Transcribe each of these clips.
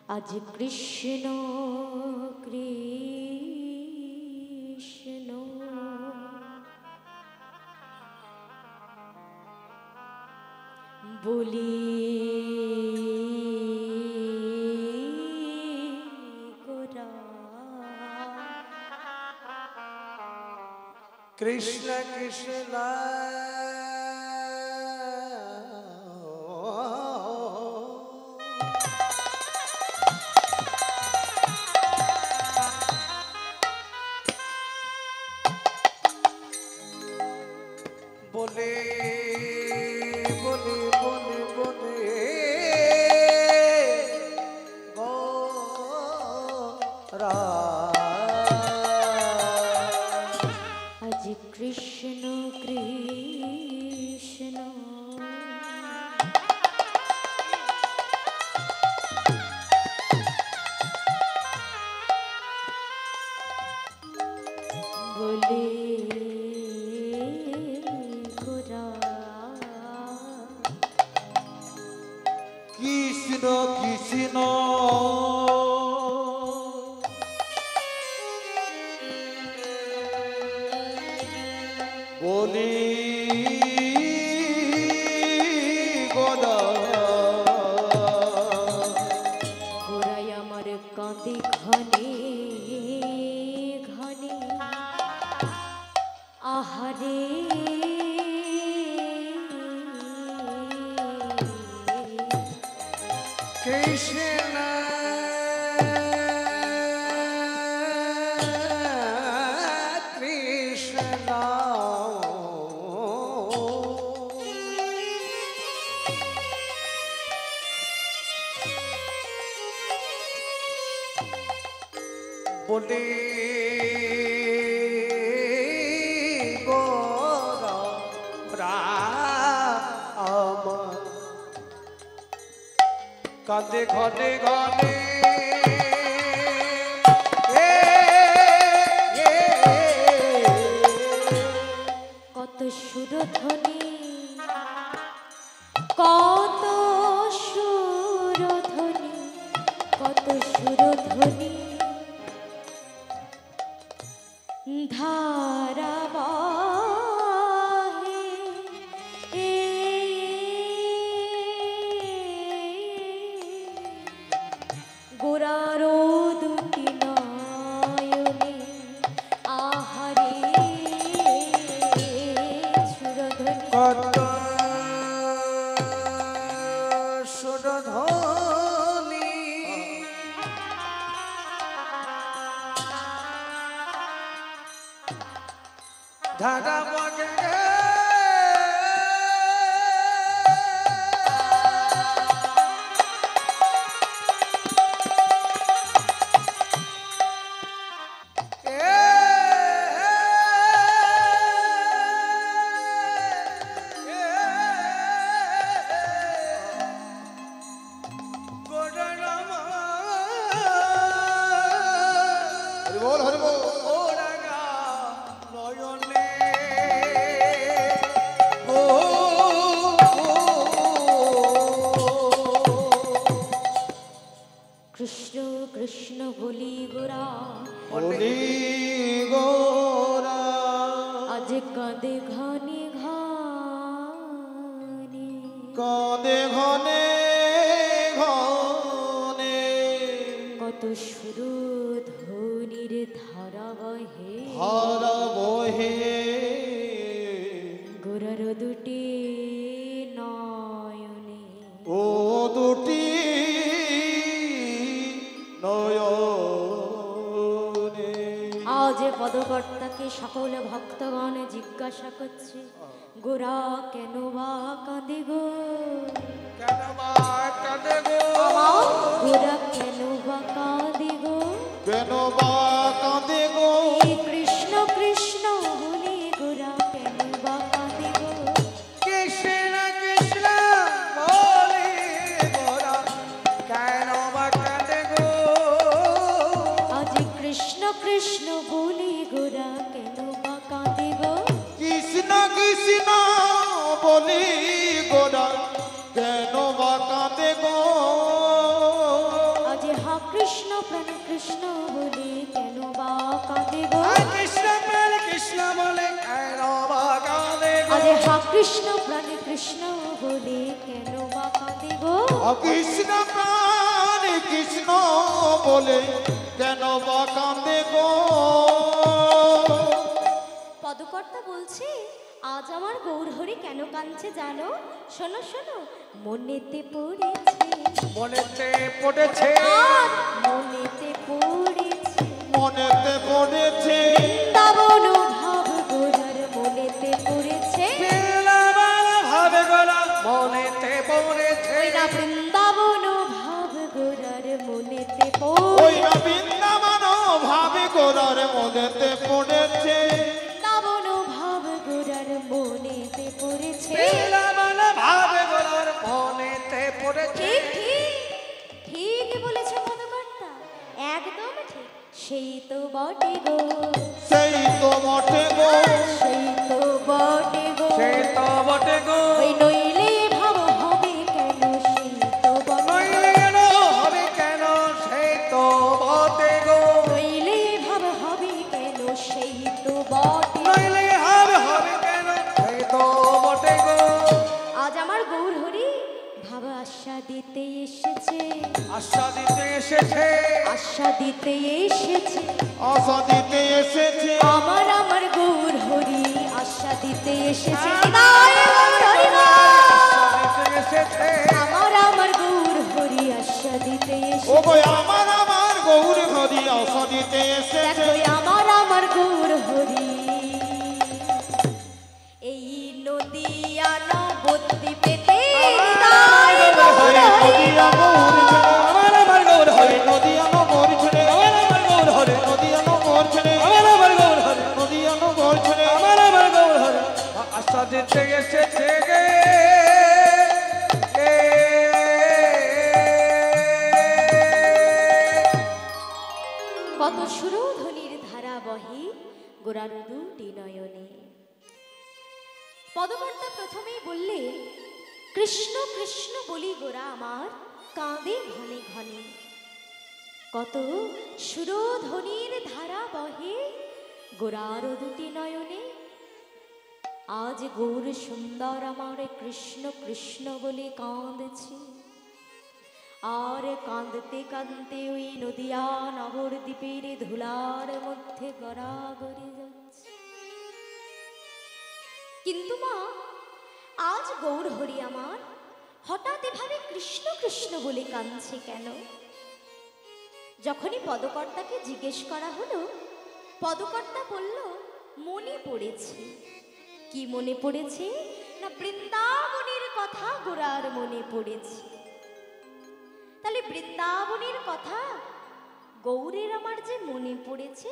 আজ কৃষ্ণ কৃষ্ণ বলি গোরা কৃষ্ণ কৃষ্ণ বলে বলে বলে বলে গোরা আজ কৃষ্ণ কৃষ্ণ বলে কৃষ্ণ কৃষ্ণ বলি গোরা গোরাই আমার কাঁদে ঘনে ঘনে আহারে কৃষ্ণ কৃষ্ণ বলে গোরা আমার কাঁদে ঘনে ঘনে কত সুরধ্বনি কত সুরধ্বনি কত সুরধ্বনি ধারাবাহে গোরারো দুটি নয়নে আহারে সুরধ্বনি কত সুরধ্বনি ধারা বগে হরি বল হরি বল ওরাগা নয়নে ও কৃষ্ণ কৃষ্ণ বলি গোরা বলি গোরা আজ কাঁদে ঘনে ঘনে কাঁদে ঘনে ঘনে কত সুর ধ্বনির ধারা বহে হারা বহে গোরার দুটি নয়নে ও দুটি নয়নে আজ পদকর্তাকে সকল ভক্তগণ জিজ্ঞাসা করছে গোরা কেন বা কাঁদে গো কেন বা কাঁদে গো গোরা কেন বা কাঁদে গো কেন বা কাঁদে গো কৃষ্ণ কৃষ্ণ বলে গোরা কেন বা কাঁদে গো কৃষ্ণ কৃষ্ণ বলি গোরা কেন বা কাঁদে গো আজ কৃষ্ণ কৃষ্ণ বলে গোরা কেন বা কাঁদে গো কৃষ্ণ কৃষ্ণ বলি গোরা কেন বা প্রাণে কৃষ্ণ বলে কেন বা কাঁদে গো কৃষ্ণ প্রাণ কৃষ্ণ বলে কেন বা কাঁদে গো আরে হা কৃষ্ণ প্রাণে কৃষ্ণ বলে কেন বা কাঁদে গো কৃষ্ণ প্রাণ কৃষ্ণ বলে কেন বা কাঁদে গো পদকর্তা বলছে আজ আমার গৌরহরি কেন কাঁদছে জানো শোনো শোনো মনেতে পড়েছে মনেতে পড়েছে আর মনেতে পড়েছে মনেতে পড়েছে বৃন্দাবন ভাব গোরার মনেতে পড়েছে ভাবে গোলা মনেতে পড়েছে ওই না বৃন্দাবন ভাব গোরার মনেতে ওই না বৃন্দাবন ভাবে গোরার মনেতে পড়েছে বৃন্দাবন ভাব গোরার মনেতে পড়েছে বৃন্দাবন ভাবে গোরার মনেতে পড়েছে ঠিক ঠিক ঠিক বলেছে পদকর্তা একদম ঠিক সেই তো বটে গো সেই তো বটে গো সেই তো বটে গো সেই তো বটে গো ওই নইলে ভাব হবে কেন সেই তো বটে নইলে কেন হবে কেন সেই তো বটে গো নইলে ভাব হবে কেন সেই তো বটে নইলে হবে কেন সেই তো বটে গো আজ আমার গৌরহরি ভাব আশা দিতে এসেছে আশা দিতে এসেছে আশা দিতে এসেছে আশা দিতে এসেছে আমার গৌরহরি আশা দিতে এসেছে তাই গৌরহরি গো। দিতে এসেছে আমার গৌরহরি আশা দিতে ও এসেছে গো আমার গৌর হরি আশা দিতে এসেছে দেখো আমার গৌরহরি এই নদিয়া নবদ্বীপ পেতে তাই গৌরহরি আমার গৌর হরি নদিয়ানো গৌর ছেড়ে আমার গৌর হরি নদিয়ানো গৌর ছেড়ে আমার গৌর হরি নদিয়ানো গৌর ছেড়ে আমার গৌর হরি আশা দিতে এসেছে গে কত সুরধ্বনির ধারা বহে গোরার দুটি নয়নে পদকর্তা প্রথমেই বললে কৃষ্ণ কৃষ্ণ বলি গোরা আমার কাঁদে ঘনে ঘনে কত সুরধ্বনির ধারা বহে গোরার দুটি নয়নে আজ গৌর সুন্দর আমার কৃষ্ণ কৃষ্ণ বলে কাঁদছে আর কাঁদতে কাঁদতে ওই নদিয়া নবদ্বীপের ধুলার মধ্যে গড়াগড়ি যাচ্ছে কিন্তু মা আজ গৌরহরি আমার হঠাৎ এভাবে কৃষ্ণ কৃষ্ণ বলে কাঁদছে কেন যখনই পদকর্তাকে জিজ্ঞেস করা হলো পদকর্তা বলল মনে পড়েছে কি মনে পড়েছে না বৃন্দাবনের কথা গোরার মনে পড়েছে তাহলে বৃন্দাবনের কথা গৌরের আমার যে মনে পড়েছে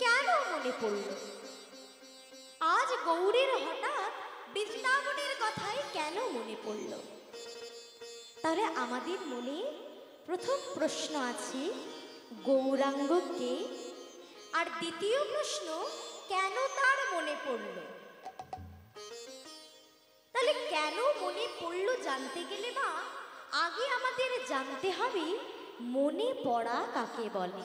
কেন মনে পড়ল আজ গৌরের হঠাৎ বৃন্দাবনের কথাই কেন মনে পড়ল তাহলে আমাদের মনে প্রথম প্রশ্ন আছে গৌরাঙ্গ কে আর দ্বিতীয় প্রশ্ন কেন তার মনে পড়ল তাহলে কেন মনে পড়ল জানতে গেলে মা আগে আমাদের জানতে হবে মনে পড়া কাকে বলে।